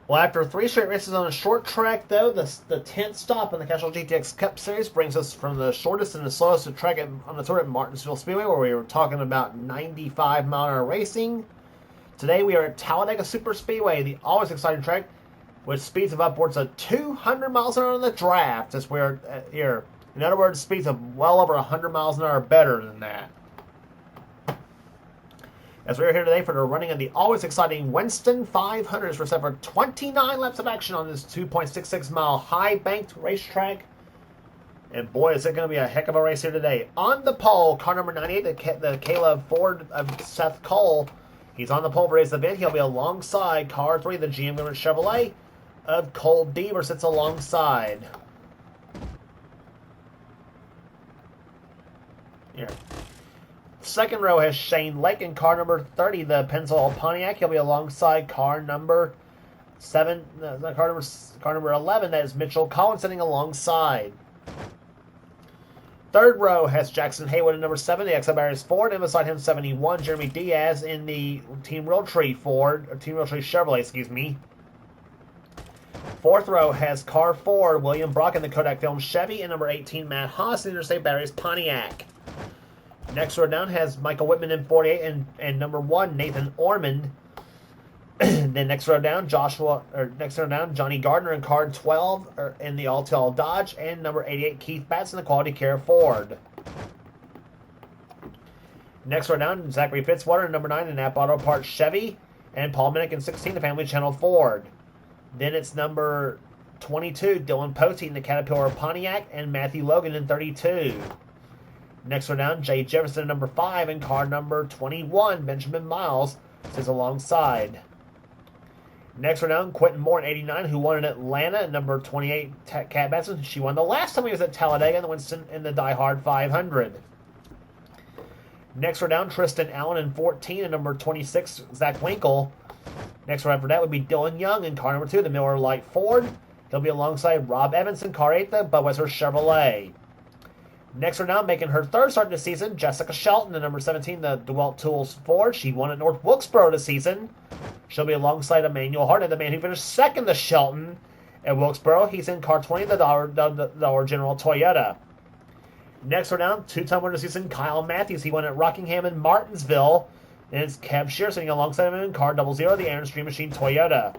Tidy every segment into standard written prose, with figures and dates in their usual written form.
Well, after 3 straight races on a short track, though, the 10th stop in the Castrol GTX Cup Series brings us from the shortest and the slowest track on the tour at Martinsville Speedway, where we were talking about 95-mile-an-hour racing. Today we are at Talladega Super Speedway, the always exciting track, with speeds of upwards of 200 miles an hour on the draft, as we're here. In other words, speeds of well over 100 miles an hour better than that. As we are here today for the running of the always exciting Winston 500s, we're set for 29 laps of action on this 2.66-mile high-banked racetrack. And boy, is it going to be a heck of a race here today. On the pole, car number 98, the Caleb Ford of Seth Cole. He's on the pole for his event. He'll be alongside car 3, the GM Goodrich Chevrolet of Cole Deaver, sits alongside. Here. Second row has Shane Lake in car number 30, the Pennzoil Pontiac. He'll be alongside car number 7, car number 11. That is Mitchell Collins sitting alongside. Third row has Jackson Haywood in number 7, the XL Barriers Ford, and beside him 71, Jeremy Diaz in the Team Realtree Chevrolet, excuse me. Fourth row has car 4, William Brock in the Kodak Film Chevy, and number 18, Matt Haas in the Interstate Barriers Pontiac. Next row down has Michael Whitman in 48 and number 1, Nathan Ormond. Then next row down, Johnny Gardner in car 12 in the Altel Dodge, and number 88, Keith Batts in the Quality Care Ford. Next row down, Zachary Fitzwater in number 9 in Napa Auto Parts Chevy, and Paul Minnick in 16, the Family Channel Ford. Then it's number 22, Dylan Posey in the Caterpillar Pontiac, and Matthew Logan in 32. Next row down, Jay Jefferson, number 5, and car number 21, Benjamin Miles, sits alongside. Next row down, Quentin Moore in 89, who won in Atlanta, number 28, Kat Benson. She won the last time he was at Talladega in the Winston in the Die Hard 500. Next row down, Tristan Allen in 14, and number 26, Zach Winkle. Next row after that would be Dylan Young in car number 2, the Miller Lite Ford. He'll be alongside Rob Evans in car 8, the Budweiser Chevrolet. Next row down, making her third start this season, Jessica Shelton, the number 17, the DeWalt Tools Ford. She won at North Wilkesboro this season. She'll be alongside Emmanuel Hartnett, the man who finished second to Shelton at Wilkesboro. He's in car 20, the Dollar General Toyota. Next row down, two-time winner this season, Kyle Matthews. He won at Rockingham and Martinsville. And it's Kev Shear sitting alongside him in car 00, the Aaron Stream Machine Toyota.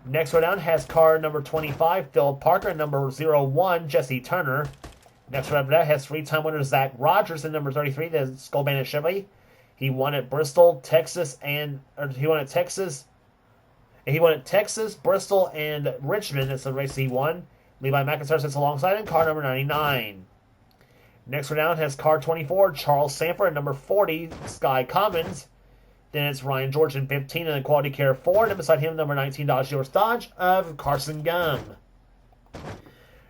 Next row down has car number 25, Phil Parker, and number 01, Jesse Turner. Next row after that has 3-time winner Zach Rogers in number 33, the Skull Bandit Chevy. He won at Bristol, Texas, Bristol, and Richmond. It's the race he won. Levi McIntyre sits alongside in car number 99. Next row down has car 24, Charles Sanford, and number 40, Sky Commons. Then it's Ryan George in 15 in the Quality Care Ford, and beside him, number 19, Dodge Dodge of Carson Gum.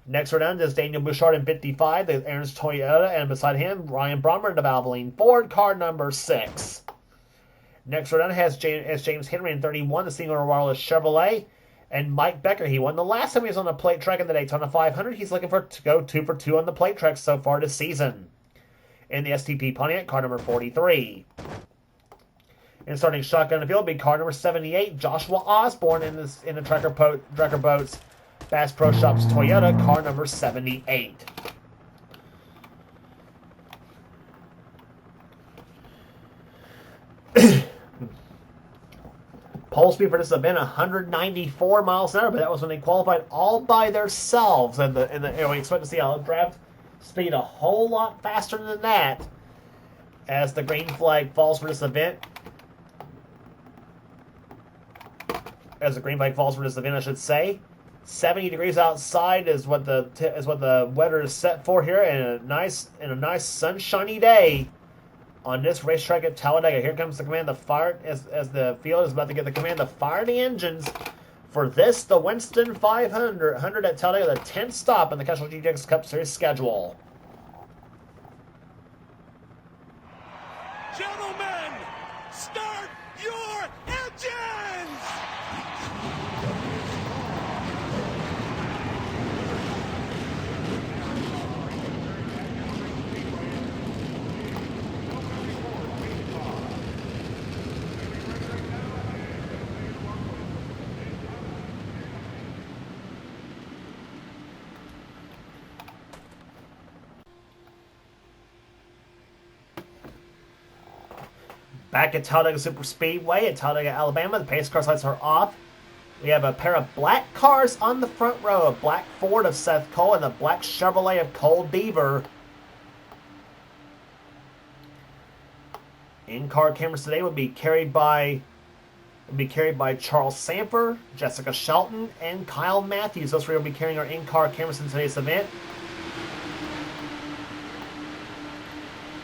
Next row down is Daniel Bouchard in 55, the Aaron's Toyota, and beside him, Ryan Brommer in the Valvoline Ford, car number 6. Next row down has James Henry in 31, the Single Wireless Chevrolet, and Mike Becker. He won the last time he was on the plate track in the Daytona 500. He's looking to go 2 for 2 on the plate track so far this season. In the STP Pontiac, car number 43. And starting shotgun in the field will be car number 78, Joshua Osborne in the Trekker Boats Bass Pro Shops Toyota, car number 78. Pole speed for this event 194 miles an hour, but that was when they qualified all by themselves. And we expect to see a draft speed a whole lot faster than that as the green flag falls for this event. As the green flag falls for this event, I should say. 70 degrees outside is what the weather is set for here, and a nice sunshiny day on this racetrack at Talladega. Here comes the command to fire as the field is about to get the command to fire the engines for this, the Winston 500 at Talladega, the 10th stop in the Castrol GTX Cup Series schedule. Gentlemen, start your engines! Back at Talladega Superspeedway at Talladega, Alabama, the pace car lights are off. We have a pair of black cars on the front row, a black Ford of Seth Cole and a black Chevrolet of Cole Deaver. In-car cameras today will be carried by Charles Samper, Jessica Shelton, and Kyle Matthews. Those three will be carrying our in-car cameras in today's event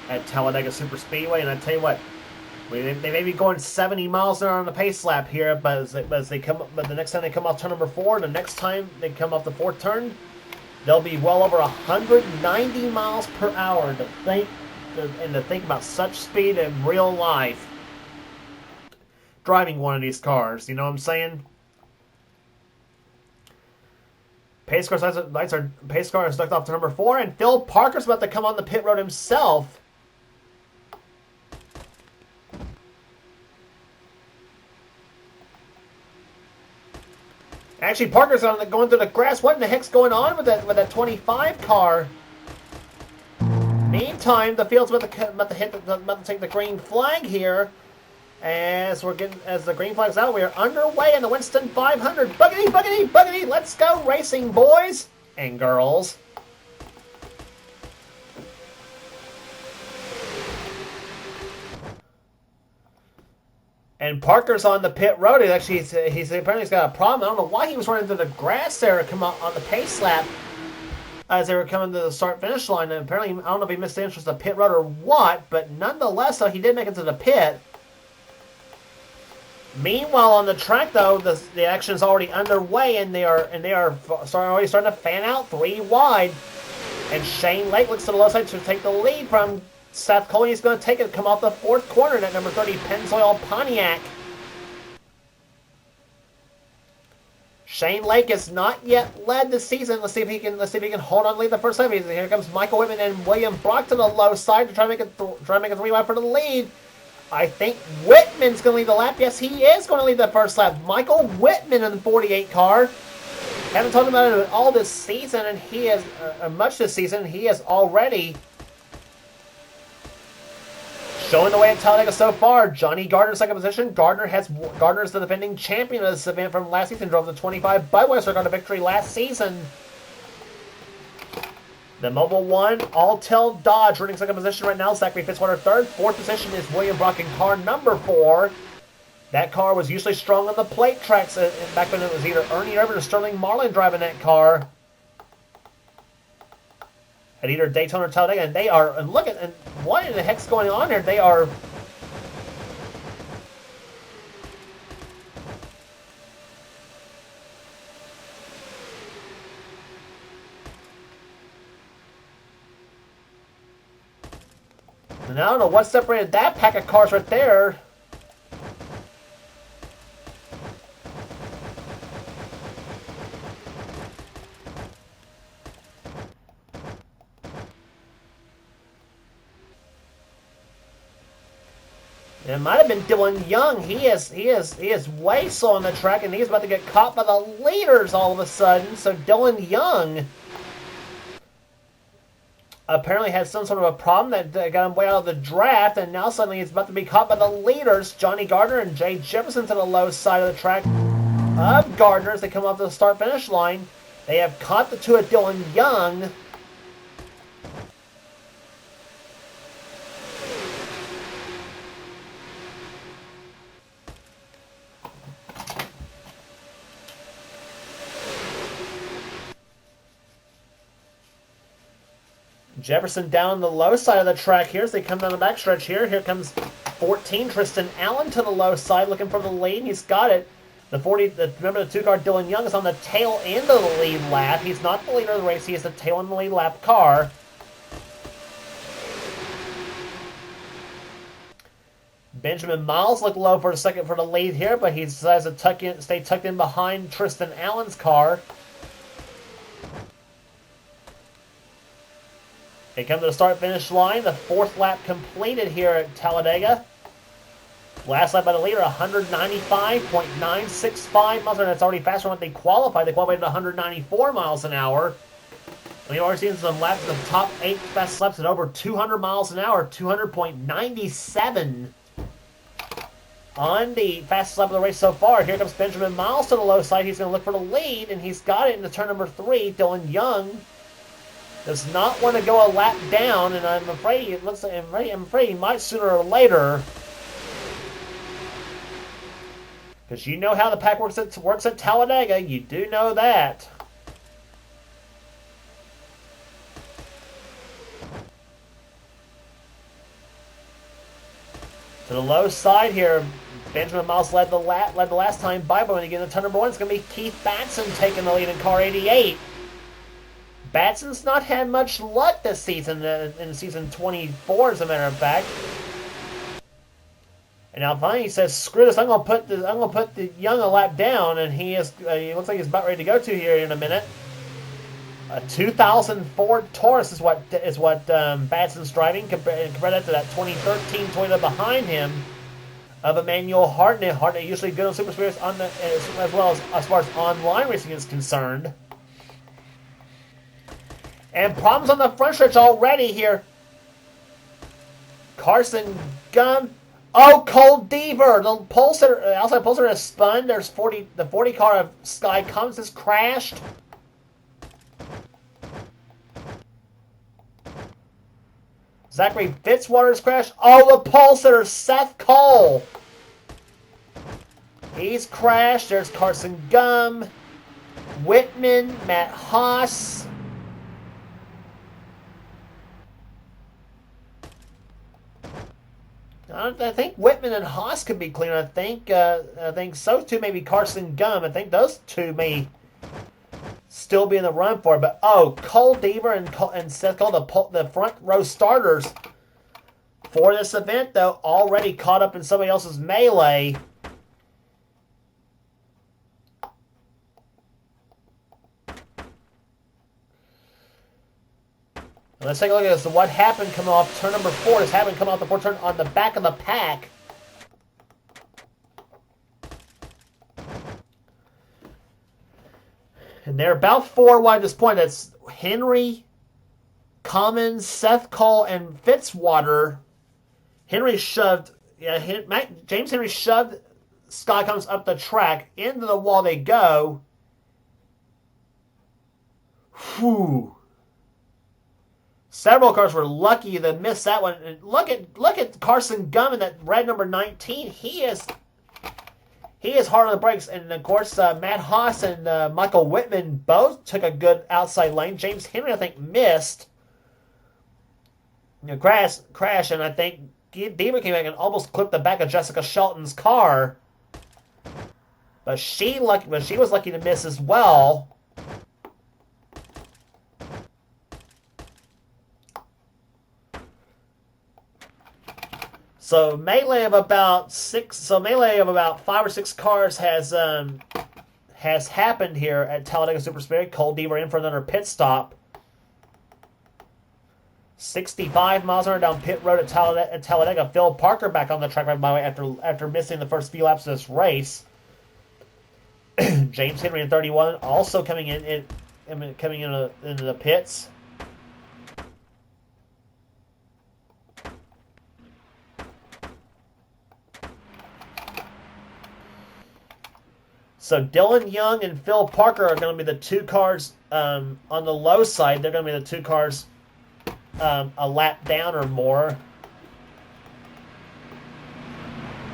at Talladega Superspeedway. And I tell you what, they may be going 70 miles an hour on the pace lap here, but the next time they come off turn number 4, the next time they come off the 4th turn, they'll be well over 190 miles per hour. To think about such speed in real life, driving one of these cars, you know what I'm saying? Pace car is ducked off to number 4, and Phil Parker's about to come on the pit road himself. Actually, Parker's going through the grass. What in the heck's going on with that 25 car? Meantime, the field's about to take the green flag here. As the green flag's out, we are underway in the Winston 500. Buggity, buggity, buggity! Let's go racing, boys and girls. And Parker's on the pit road. He's apparently got a problem. I don't know why he was running through the grass there to come out on the pace lap as they were coming to the start-finish line. And apparently, I don't know if he missed the entrance of the pit road or what, but nonetheless, though, he did make it to the pit. Meanwhile, on the track, though, the action is already underway, and they are already starting to fan out 3 wide. And Shane Lake looks to the low side to take the lead from Seth Cole. He's going to take it, come off the 4th corner, that number 30 Pennzoil Pontiac. Shane Lake has not yet led the season. Let's see if he can hold on to lead the first time. Here comes Michael Whitman and William Brock to the low side to try to make it 3 wide for the lead. I think Whitman's going to lead the lap. Yes, he is going to lead the first lap. Michael Whitman in the 48 car. Haven't talked about it all this season, and he has much this season. He has already showing the way at Talladega so far. Johnny Gardner, second position. Gardner is the defending champion of this event from last season. Drove the 25 Budweiser, got a victory last season. The Mobile 1 Alltel Dodge running second position right now. Zachary Fitzwater third. 4th position is William Brock in car number 4. That car was usually strong on the plate tracks back when it was either Ernie Irvin or Sterling Marlin driving that car at either Daytona or Talladega. And they are, and look at, and what in the heck's going on here? They are and I don't know what separated that pack of cars right there. It might have been Dylan Young. He is way slow on the track, and he's about to get caught by the leaders all of a sudden. So Dylan Young apparently had some sort of a problem that got him way out of the draft, and now suddenly he's about to be caught by the leaders, Johnny Gardner and Jay Jefferson, to the low side of the track of Gardner as they come off the start-finish line. They have caught the 2 of Dylan Young. Jefferson down the low side of the track here as they come down the backstretch here. Here comes 14, Tristan Allen to the low side looking for the lead. He's got it. Remember the 2-car Dylan Young is on the tail end of the lead lap. He's not the leader of the race. He is the tail end of the lead lap car. Benjamin Miles looked low for a second for the lead here, but he decides to stay tucked in behind Tristan Allen's car. They come to the start-finish line. The 4th lap completed here at Talladega. Last lap by the leader, 195.965 miles an hour. That's already faster than what they qualified. They qualified at 194 miles an hour. We've already seen some laps, the top 8 fastest laps at over 200 miles an hour, 200.97. on the fastest lap of the race so far. Here comes Benjamin Miles to the low side. He's going to look for the lead, and he's got it in the turn number 3. Dylan Young does not want to go a lap down, and I'm afraid it looks like I'm afraid he might sooner or later. Because you know how the pack works at Talladega. You do know that. To the low side here, Benjamin Miles led the last time by, but when you get into turn number 1, it's going to be Keith Batson taking the lead in car 88. Batson's not had much luck this season, in season 24, as a matter of fact. And now finally he says, "Screw this! I'm gonna put the Young a lap down," and he looks like he's about ready to go to here in a minute. A 2000 Ford Taurus is what Batson's driving. Compare that to that 2013 Toyota behind him of Emmanuel Hartnett. Hartnett usually good on Super Speedways as well as far as online racing is concerned. And problems on the front stretch already here. Carson Gunn. Oh, Cole Deaver. The outside pulsar has spun. There's the 40 car of Sky Cummins has crashed. Zachary Fitzwater's crashed. Oh, the pulsar, Seth Cole. He's crashed. There's Carson Gum, Whitman, Matt Haas. I think Whitman and Haas could be clean. I think so too. Maybe Carson Gum. I think those two may still be in the run for it. But Cole Deaver and Seth Cole, the front row starters for this event, though, already caught up in somebody else's melee. Let's take a look at this. So what happened coming off turn number 4? This happened coming off the 4th turn on the back of the pack. And they're about 4 wide at this point. That's Henry, Commons, Seth Cole, and Fitzwater. James Henry shoved Sky Cummins up the track. Into the wall they go. Whew. Several cars were lucky to miss that one. And look at Carson Gum in that red number 19. He is hard on the brakes. And of course, Matt Haas and Michael Whitman both took a good outside lane. James Henry, I think, missed. Crash, and I think Deaver came back and almost clipped the back of Jessica Shelton's car. But she was lucky to miss as well. So melee of about 5 or 6 cars has happened here at Talladega Super Speedway. Cole Deaver in for another pit stop. 65 miles an hour down pit road at Talladega. Phil Parker back on the track right by way after missing the first few laps of this race. James Henry in 31 also coming into the pits. So Dylan Young and Phil Parker are going to be the 2 cars on the low side. They're going to be the 2 cars a lap down or more.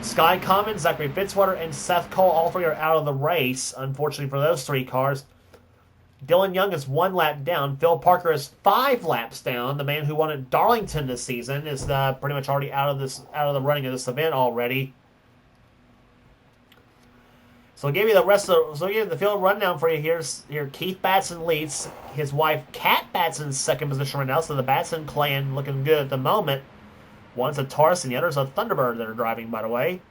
Sky Commons, Zachary Fitzwater, and Seth Cole, all 3 are out of the race, unfortunately for those 3 cars. Dylan Young is 1 lap down. Phil Parker is 5 laps down. The man who won at Darlington this season is pretty much already out of the running of this event already. So I'll give you the field rundown for you. Here Keith Batson leads. His wife Kat Batson's second position right now. So the Batson clan looking good at the moment. One's a Taurus and the other's a Thunderbird that are driving, by the way.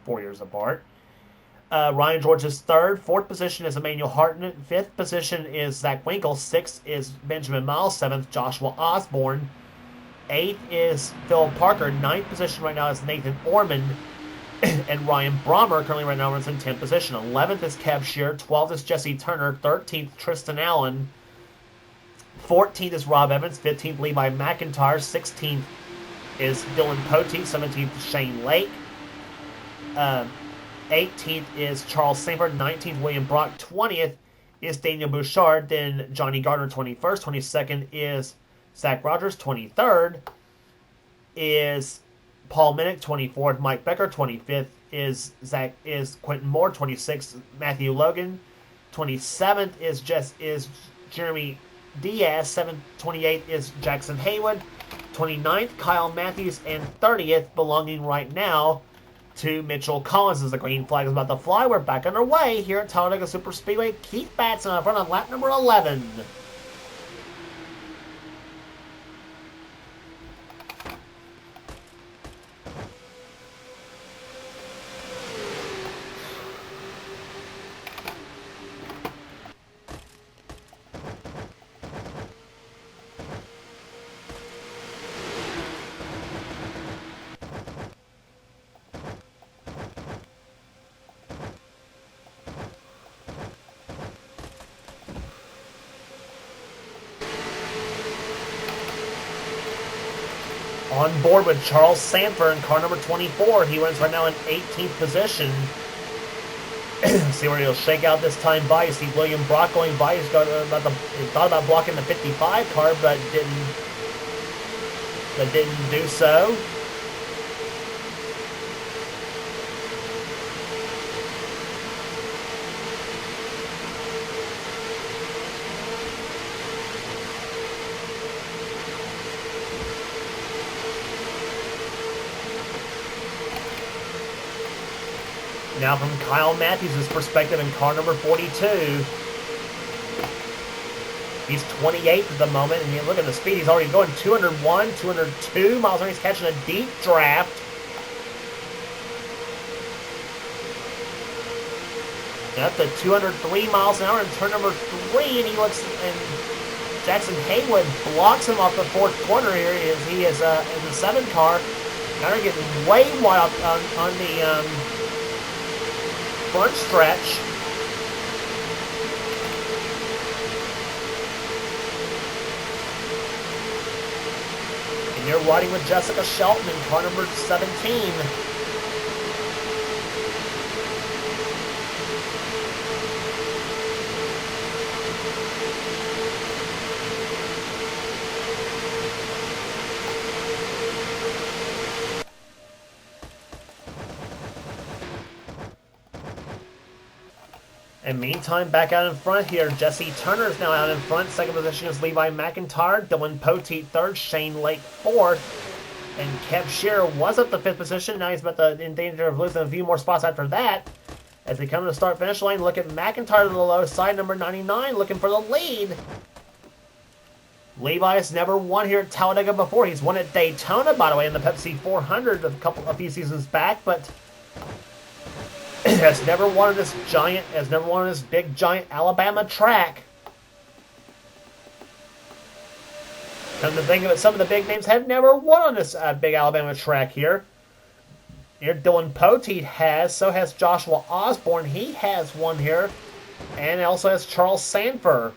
4 years apart. Ryan George is 3rd. 4th position is Emmanuel Hartnett. 5th position is Zach Winkle. 6th is Benjamin Miles. 7th, Joshua Osborne. 8th is Phil Parker. 9th position right now is Nathan Ormond. And Ryan Brommer currently right now runs in 10th position. 11th is Kev Shear. 12th is Jesse Turner. 13th, Tristan Allen. 14th is Rob Evans. 15th, Levi McIntyre. 16th is Dylan Poteet. 17th, Shane Lake. 18th is Charles Sanford. 19th, William Brock. 20th is Daniel Bouchard. Then Johnny Gardner, 21st. 22nd is Zach Rogers. 23rd is Paul Minnick. 24th, Mike Becker. 25th is Quentin Moore. 26th, Matthew Logan. 27th is Jeremy Diaz. 28th is Jackson Haywood. 29th, Kyle Matthews. And 30th, belonging right now to Mitchell Collins, as the green flag is about to fly. We're back underway here at Talladega Superspeedway. Keith Batson up front on lap number 11. On board with Charles Sanford in car number 24. He runs right now in 18th position. See where he'll shake out this time by. You see William Brock going by. He thought about blocking the 55 car, but didn't do so. Now from Kyle Matthews' perspective in car number 42. He's 28th at the moment, and you look at the speed. He's already going 201, 202 miles an hour. He's catching a deep draft. Up to 203 miles an hour in turn number 3, and Jackson Haywood blocks him off the fourth corner here. He is in the 7 car. Now they're getting way wide on the front stretch. And you're riding with Jessica Shelton in car number 17. And meantime, back out in front here, Jesse Turner is now out in front. Second position is Levi McIntyre. Dylan Poteet third. Shane Lake fourth. And Kev Shearer was at the 5th position. Now he's in danger of losing a few more spots after that. As they come to the start-finish line, look at McIntyre to the low side, number 99, looking for the lead. Levi has never won here at Talladega before. He's won at Daytona, by the way, in the Pepsi 400 a few seasons back, but has never won this big giant Alabama track. Come to think of it, some of the big names have never won on this big Alabama track here. Here, Dylan Poteet has, so has Joshua Osborne. He has won here, and also has Charles Sanford.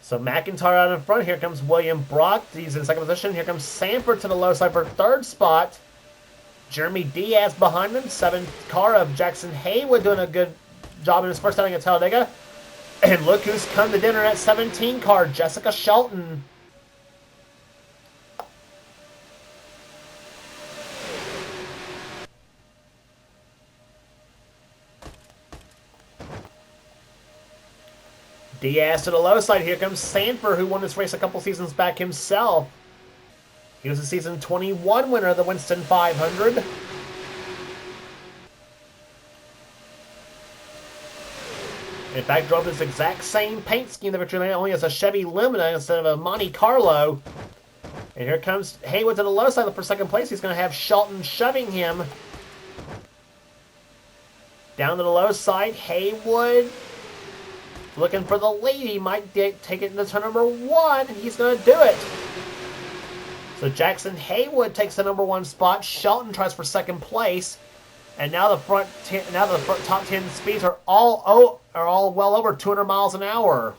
So McIntyre out in front. Here comes William Brock. He's in second position. Here comes Sanford to the low side for third spot. Jeremy Diaz behind him. 7th car of Jackson Haywood doing a good job in his first outing at Talladega. And look who's come to dinner at 17 car, Jessica Shelton. Diaz to the low side. Here comes Sanford, who won this race a couple seasons back himself. He was the season 21 winner of the Winston 500. In fact, drove this exact same paint scheme that Victory Lane, only as a Chevy Lumina instead of a Monte Carlo. And here comes Haywood to the low side for second place. He's going to have Shelton shoving him. Down to the low side, Haywood looking for the lead. He might take it into turn number 1, and he's going to do it. So Jackson Haywood takes the number 1 spot. Shelton tries for second place. And now the front top 10 speeds are all well over 200 miles an hour.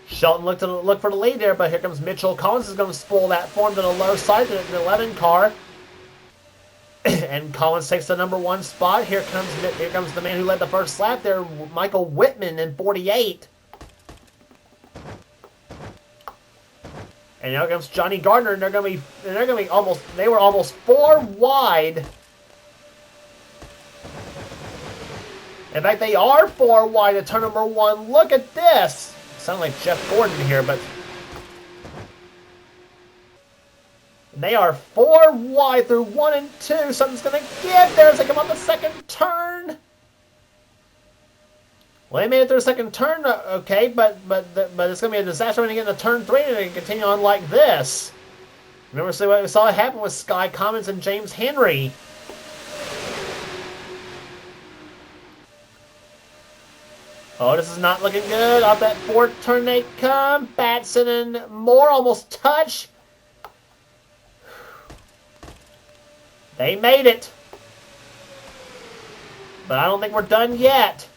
Shelton looked for the lead there, but here comes Mitchell Collins is going to spoil that for him to the low side, the 11 car. And Collins takes the number 1 spot. Here comes the man who led the first lap there, Michael Whitman in 48. And now comes Johnny Gardner, and they were almost 4 wide. In fact, they are 4 wide at turn number 1. Look at this. Sound like Jeff Gordon here, but they are 4 wide through 1 and 2. Something's gonna get there as they come on the second turn. Well, they made it through the second turn, okay, but it's gonna be a disaster when they get into turn 3 and they continue on like this. Remember, see what we saw happen with Sky Commons and James Henry. Oh, this is not looking good. Off that 4th turn they come. Batson and Moore almost touch. They made it. But I don't think we're done yet.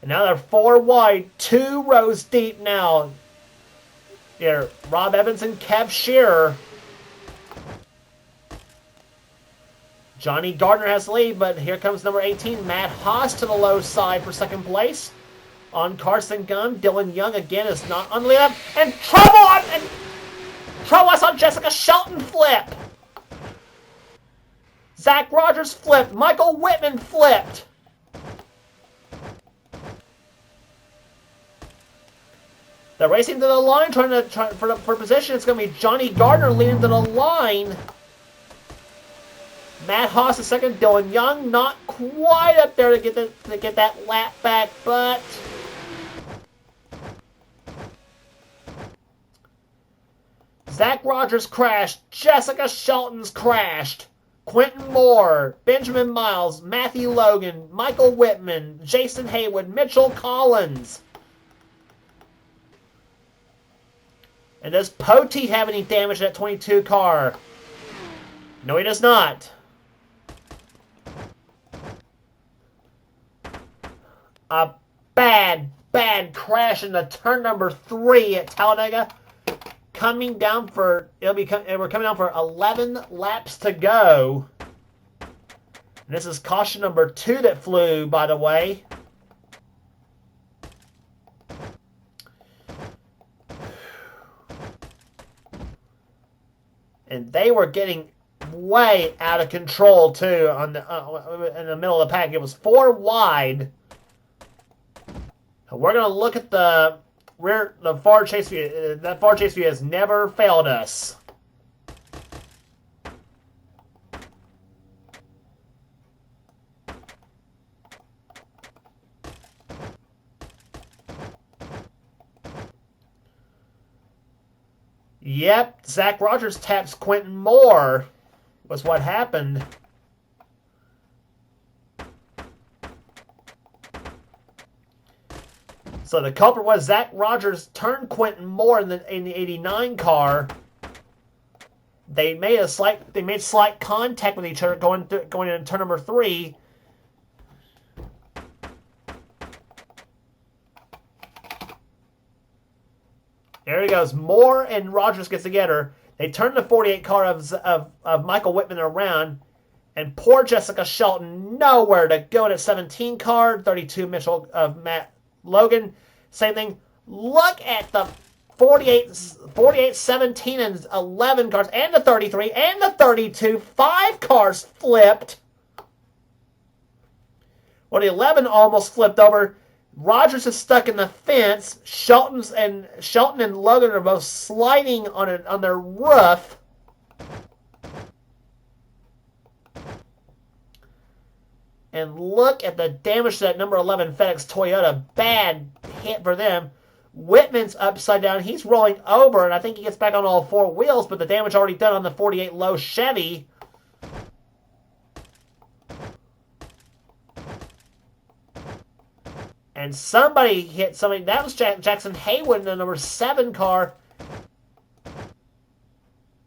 And now they're 4 wide, 2 rows deep now. Here, Rob Evans and Kev Shearer. Johnny Gardner has the lead, but here comes number 18, Matt Haas, to the low side for second place. On Carson Gunn, Dylan Young again is not on the lead. And trouble on Jessica Shelton flip. Zach Rogers flipped. Michael Whitman flipped. They're racing to the line, trying for position. It's going to be Johnny Gardner leading to the line. Matt Haas is second. Dylan Young not quite up there to get that lap back, but Zach Rogers crashed. Jessica Shelton's crashed. Quentin Moore, Benjamin Miles, Matthew Logan, Michael Whitman, Jason Haywood, Mitchell Collins. And does Poteet have any damage to that 22 car? No, he does not. A bad crash into turn number 3 at Talladega. We're coming down for 11 laps to go. And this is caution number 2 that flew, by the way. And they were getting way out of control too in the middle of the pack. It was 4 wide. We're going to look at the far chase view. That far chase view has never failed us. Yep, Zach Rogers taps Quentin Moore was what happened. So the culprit was Zach Rogers turned Quentin Moore in the 89 car. They made slight contact with each other going into turn number 3. There he goes. Moore and Rogers get together. They turn the 48 car of Michael Whitman around, and poor Jessica Shelton nowhere to go in at 17 car. 32 Mitchell of Matt Logan. Same thing. Look at the 48, 17, and 11 cars, and the 33, and the 32. 5 cars flipped. Well, the 11 almost flipped over. Rogers is stuck in the fence. Shelton and Logan are both sliding on their roof. And look at the damage to that number 11 FedEx Toyota. Bad hit for them. Whitman's upside down. He's rolling over, and I think he gets back on all 4 wheels, but the damage already done on the 48 low Chevy. And somebody hit somebody. That was Jackson Haywood in the number 7 car.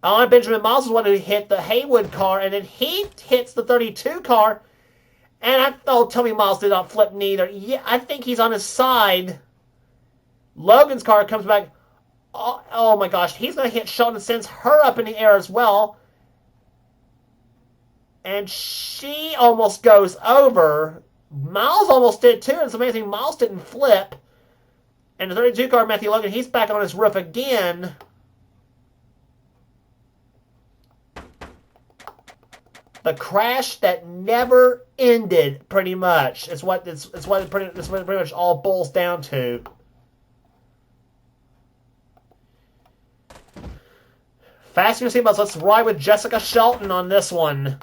Benjamin Miles was one who hit the Haywood car, and then he hits the 32 car. And tell me Miles did not flip neither. Yeah, I think he's on his side. Logan's car comes back. Oh my gosh, he's going to hit Shelton and sends her up in the air as well. And she almost goes over. Miles almost did too. It's amazing Miles didn't flip. And the 32 car, Matthew Logan, he's back on his roof again. The crash that never ended, pretty much. It's what it pretty much all boils down to. Fasten your seatbelts. Let's ride with Jessica Shelton on this one.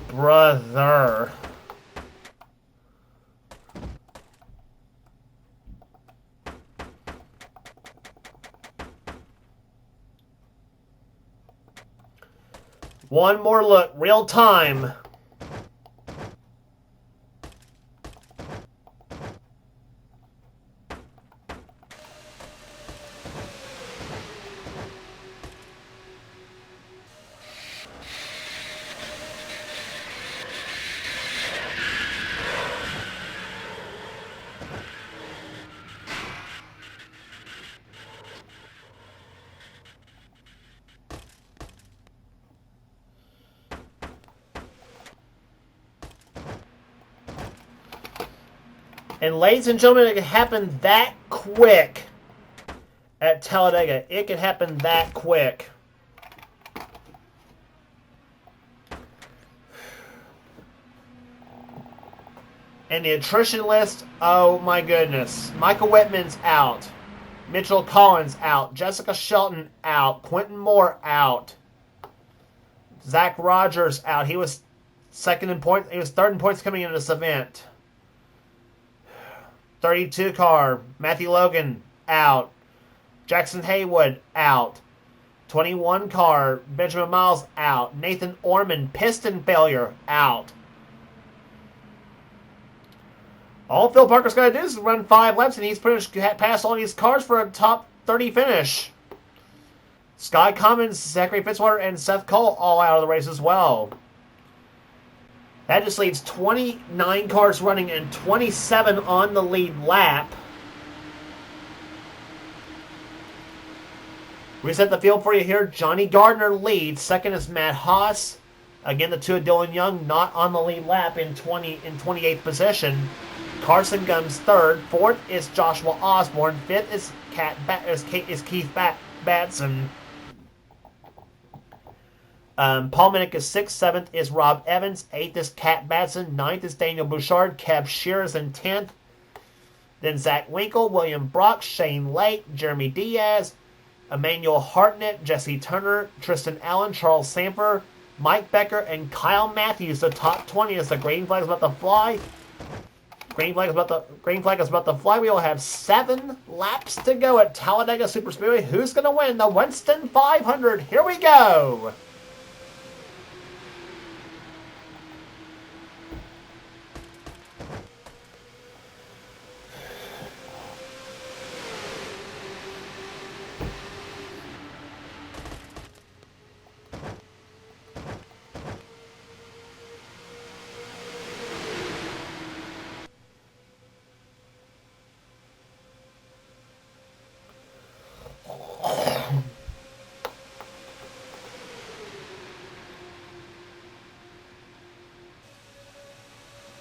Brother. One more look, real time. And ladies and gentlemen, it can happen that quick at Talladega. It can happen that quick. And the attrition list, oh my goodness. Michael Whitman's out. Mitchell Collins out. Jessica Shelton out. Quentin Moore out. Zach Rogers out. He was second in points. He was third in points coming into this event. 32 car, Matthew Logan, out. Jackson Haywood, out. 21 car, Benjamin Miles, out. Nathan Orman, piston failure, out. All Phil Parker's got to do is run 5 laps, and he's pretty much passed all these cars for a top 30 finish. Sky Commons, Zachary Fitzwater, and Seth Cole all out of the race as well. That just leaves 29 cars running and 27 on the lead lap. Reset the field for you here. Johnny Gardner leads. Second is Matt Haas. Again, the two of Dylan Young not on the lead lap in 28th position. Carson Gumbs third. Fourth is Joshua Osborne. Fifth is Keith Batson. Paul Minnick is 6th. 7th is Rob Evans. 8th is Cat Batson. 9th is Daniel Bouchard. Kev Shears in 10th. Then Zach Winkle, William Brock, Shane Lake, Jeremy Diaz, Emmanuel Hartnett, Jesse Turner, Tristan Allen, Charles Samper, Mike Becker, and Kyle Matthews. The top 20 as the green flag is about to fly. Green flag is about to fly. We will have 7 laps to go at Talladega Superspeedway. Who's going to win the Winston 500? Here we go.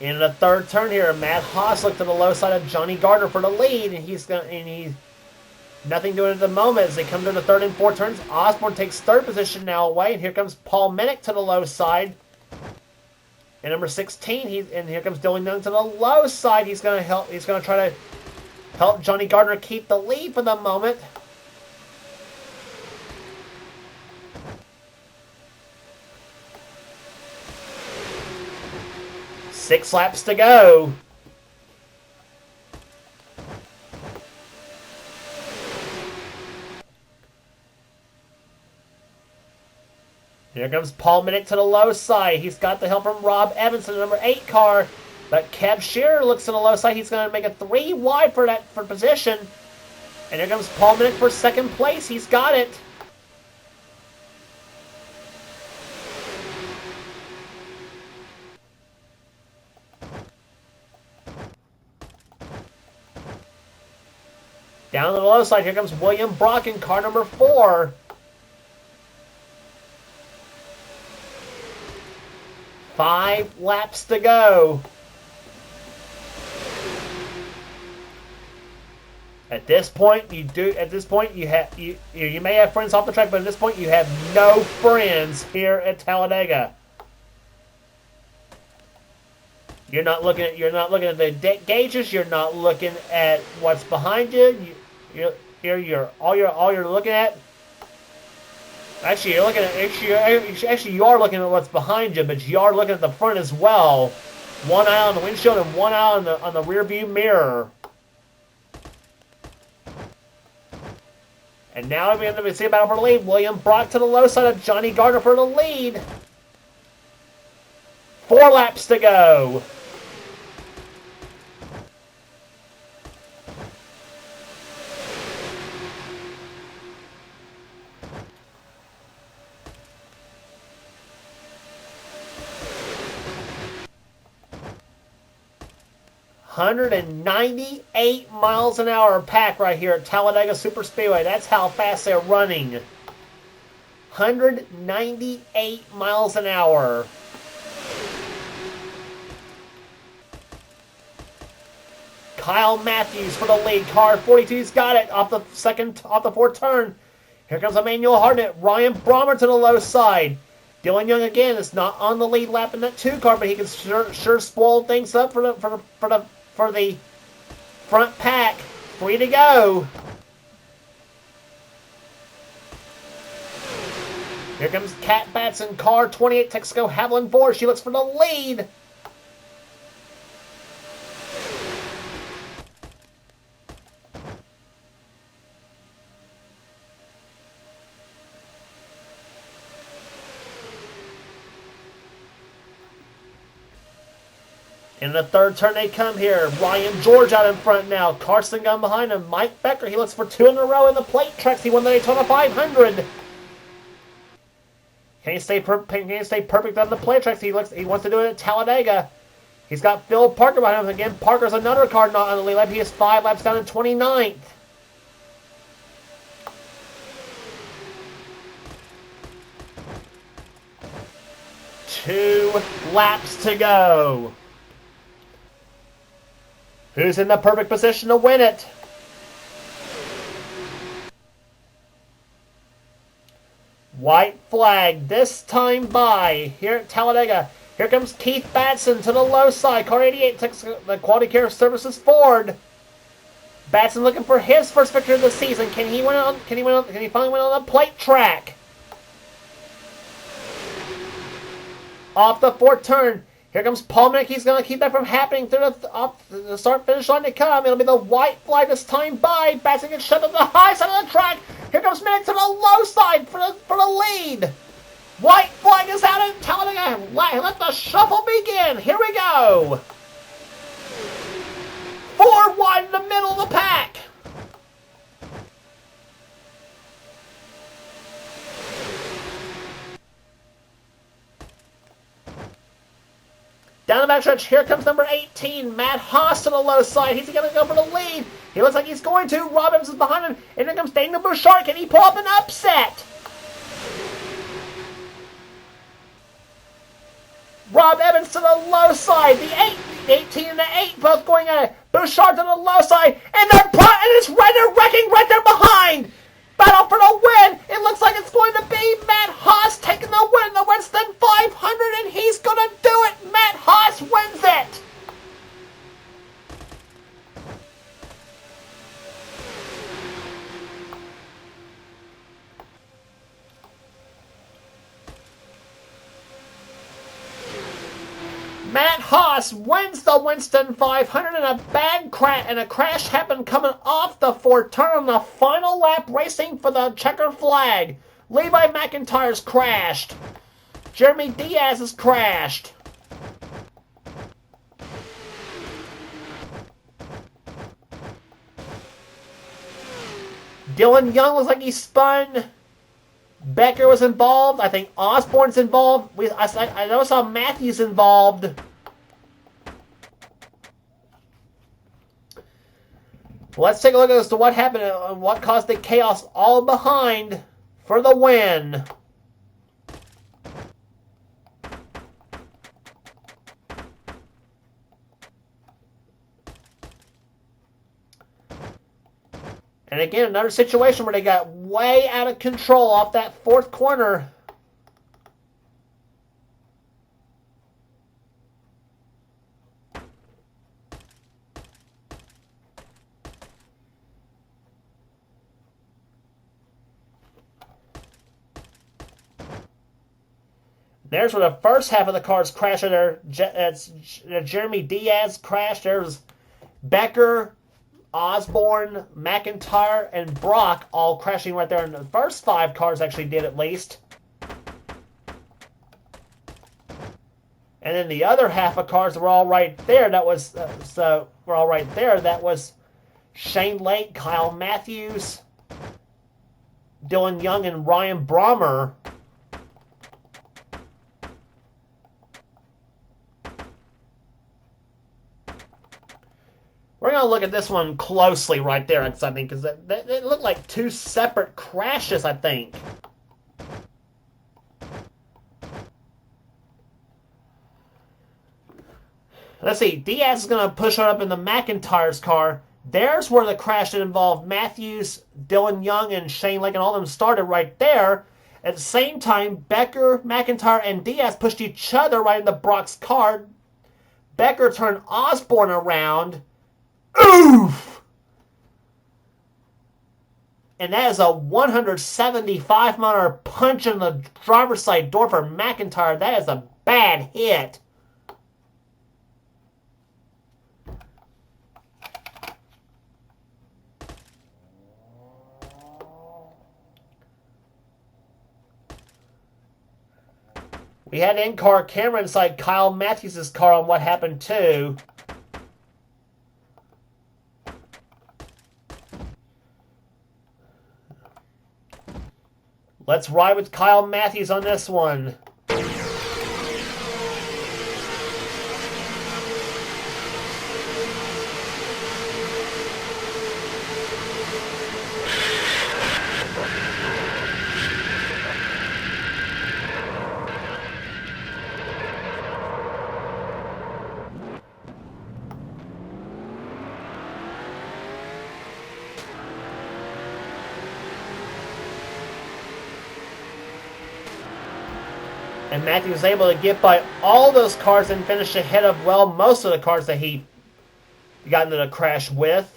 In the third turn here, Matt Haas looked to the low side of Johnny Gardner for the lead, and he's nothing doing at the moment as they come to the third and fourth turns. Osborne takes third position now away, and here comes Paul Minnick to the low side. And number 16, and here comes Dylan Young to the low side. He's going to try to help Johnny Gardner keep the lead for the moment. Six laps to go. Here comes Paul Minnick to the low side. He's got the help from Rob Evans in the number 8 car. But Kev Shearer looks to the low side. He's going to make it 3 wide for position. And here comes Paul Minnick for second place. He's got it. Down to the low side, here comes William Brock in car number 4. Five laps to go. At this point, you may have friends off the track, but at this point, you have no friends here at Talladega. You're not looking at the gauges. You're not looking at what's behind you. All you're looking at. Actually, you are looking at what's behind you, but you are looking at the front as well. One eye on the windshield and one eye on the rear view mirror. And now we're going to see about for the lead. William Brock to the low side of Johnny Gardner for the lead. 4 laps to go. $198 miles an hour pack right here at Talladega Superspeedway. That's how fast they're running. 198 miles an hour. Kyle Matthews for the lead. Car 42's got it off the fourth turn. Here comes Emmanuel Hartnett. Ryan Brommer to the low side. Dylan Young again is not on the lead lap in that 2 car, but he can sure spoil things up for the front pack. 3 to go. Here comes Kat Batson, car 28, Texaco Haviland 4. She looks for the lead. In the third turn they come here. Ryan George out in front now. Carson Gunn behind him. Mike Becker, he looks for 2 in a row in the plate tracks. He won the Daytona 500. Can he stay perfect on the plate tracks? He wants to do it at Talladega. He's got Phil Parker behind him. Again, Parker's another car not on the lead lap. He is 5 laps down in 29th. Two laps to go. Who's in the perfect position to win it? White flag this time by here at Talladega. Here comes Keith Batson to the low side. Car 88 takes the Quality Care Services Ford. Batson looking for his first victory of the season. Can he finally win on the plate track? Off the fourth turn. Here comes Paul Minnick. He's going to keep that from happening through the start-finish line to come. It'll be the white flag this time by. Batson gets shoved up the high side of the track. Here comes Minnick to the low side for the lead. White flag is out in Talladega. Let the shuffle begin. Here we go. 4 wide in the middle of the pack. Down the backstretch, here comes number 18, Matt Haas to the low side. He's going to go for the lead. He looks like he's going to. Rob Evans is behind him. And here comes Daniel Bouchard. Can he pull up an upset? Rob Evans to the low side. The 18 and the 8 both going at it. Bouchard to the low side. And it's they're wrecking right there behind. Battle for the win. It looks like it's going to be Matt Haas taking the win. The Winston 500, and he's going to do it. Matt Haas wins it. Matt Haas wins the Winston 500 and a crash happened coming off the fourth turn on the final lap racing for the checker flag. Levi McIntyre's crashed. Jeremy Diaz has crashed. Dylan Young looks like he spun. Becker was involved. I think Osborne's involved. I know I saw Matthews involved. Let's take a look as to what happened and what caused the chaos all behind for the win. And again, another situation where they got way out of control off that fourth corner. There's where the first half of the cars crashed. Jeremy Diaz crashed. There's Becker, Osborne, McIntyre, and Brock all crashing right there. And the first 5 cars actually did at least. And then the other half of cars were all right there. That was we're all right there. That was Shane Lake, Kyle Matthews, Dylan Young, and Ryan Brommer. We're going to look at this one closely right there, I think, because they look like 2 separate crashes, I think. Let's see. Diaz is going to push on up in the McIntyre's car. There's where the crash that involved Matthews, Dylan Young, and Shane Lake, and all of them started right there. At the same time, Becker, McIntyre, and Diaz pushed each other right into Brock's car. Becker turned Osborne around. Oof! And that is a 175-mile punch in the driver's side door for McIntyre. That is a bad hit. We had in-car camera inside Kyle Matthews' car on what happened too. Let's ride with Kyle Matthews on this one. And Matthew was able to get by all those cars and finish ahead of, well, most of the cars that he got into the crash with.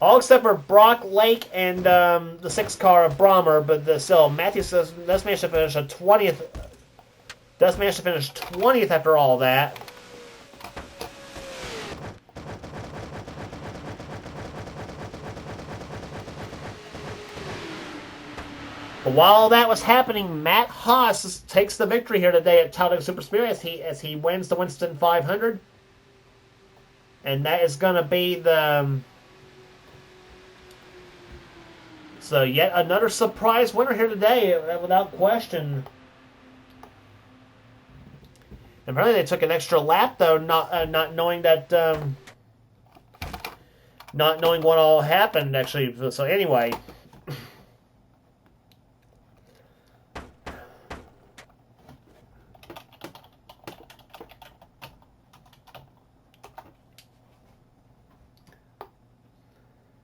All except for Brock, Lake, and the 6th car of Brommer, but still, Matthews does manage to finish 20th. Does manage to finish 20th after all that. But while that was happening, Matt Haas takes the victory here today at Talladega Super Speedway as he wins the Winston 500. And that is going to be the... So yet another surprise winner here today, without question. And apparently they took an extra lap, though, not knowing that... not knowing what all happened, actually. So anyway...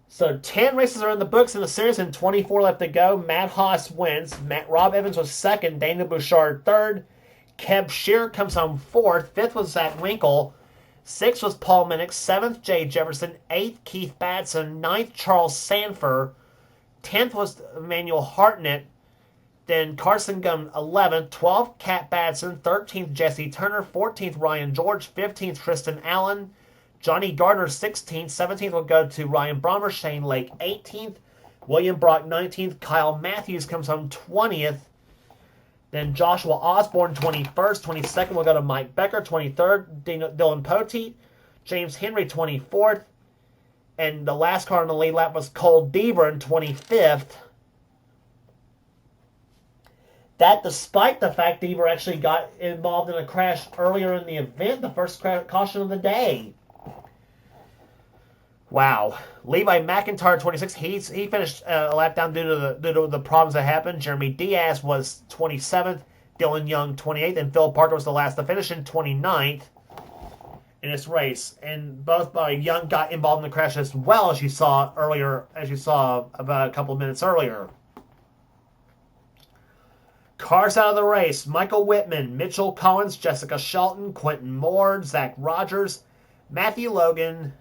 So 10 races are in the books in the series and 24 left to go. Matt Haas wins. Rob Evans was second. Daniel Bouchard third. Kev Shear comes home fourth. Fifth was Zach Winkle. Sixth was Paul Minnick. Seventh, Jay Jefferson. Eighth, Keith Batson. Ninth, Charles Sanford. 10th was Emmanuel Hartnett. Then Carson Gum 11th, 12th Cat Batson, 13th Jesse Turner, 14th Ryan George, 15th Tristan Allen, Johnny Gardner 16th, 17th will go to Ryan Brommer, Shane Lake 18th, William Brock 19th, Kyle Matthews comes home 20th. Then Joshua Osborne 21st, 22nd will go to Mike Becker, 23rd Dylan Poteet, James Henry 24th, and the last car on the lead lap was Cole Deaver in 25th. That despite the fact Deaver actually got involved in a crash earlier in the event, the first caution of the day. Wow. Levi McIntyre, 26th. He finished a lap down due to the problems that happened. Jeremy Diaz was 27th. Dylan Young, 28th. And Phil Parker was the last to finish in 29th in this race. And both Young got involved in the crash as well, as you saw about a couple of minutes earlier. Cars out of the race. Michael Whitman, Mitchell Collins, Jessica Shelton, Quentin Moore, Zach Rogers, Matthew Logan,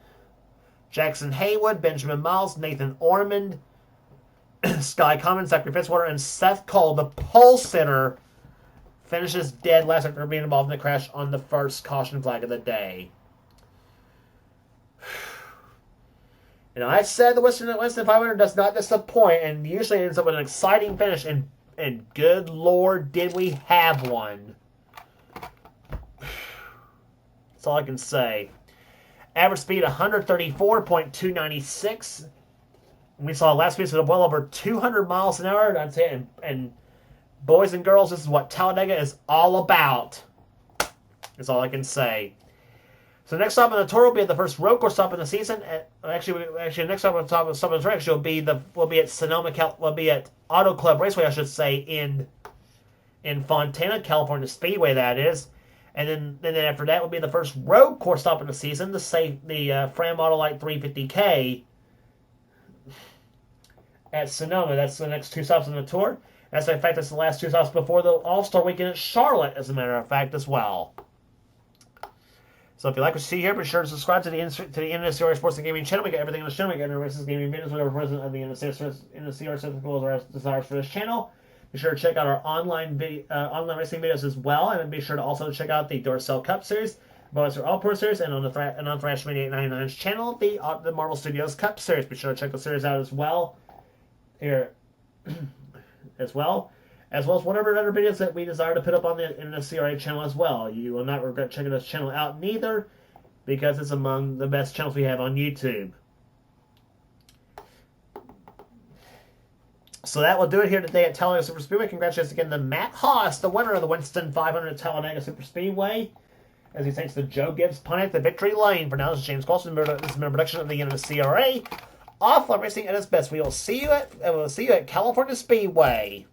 Jackson Haywood, Benjamin Miles, Nathan Ormond, Sky Commons, Zachary Fitzwater, and Seth Cole, the pole sitter, finishes dead last after being involved in the crash on the first caution flag of the day. And I said the Winston 500 does not disappoint, and usually ends up with an exciting finish, and good Lord, did we have one. That's all I can say. Average speed 134.296. We saw last week of well over 200 miles an hour. I'd say, and boys and girls, this is what Talladega is all about. That's all I can say. So next stop on the tour will be the first road course stop in the season. Actually, next stop on the tour actually will be at Sonoma, will be at Auto Club Raceway, I should say, in Fontana, California Speedway. That is. And then after that will be the first road course stop in the season, the Fram Autolite 350K at Sonoma. That's the next two stops on the tour. As a matter of fact, that's the last two stops before the All-Star Weekend at Charlotte, as a matter of fact, as well. So if you like what you see here, be sure to subscribe to the NNSCRA Sports and Gaming channel. We got everything on the channel. We got races, gaming videos, whatever president of the NNSCRA typical desires for this channel. Be sure to check out our online racing videos as well, and be sure to also check out the Dorsell Cup Series, Bonus All Pro Series, and on the Thrash Media 899's channel, the Marvel Studios Cup Series. Be sure to check the series out as well here, as well as whatever other videos that we desire to put up on the NNSCRA channel as well. You will not regret checking this channel out neither, because it's among the best channels we have on YouTube. So that will do it here today at Talladega Super Speedway. Congratulations again to Matt Haas, the winner of the Winston 500 at Talladega Super Speedway, as he takes the Joe Gibbs Pontiac to victory lane. For now, this is James Colson. This has been a production of the NNSCRA. Off-road racing at its best. We will see you at California Speedway.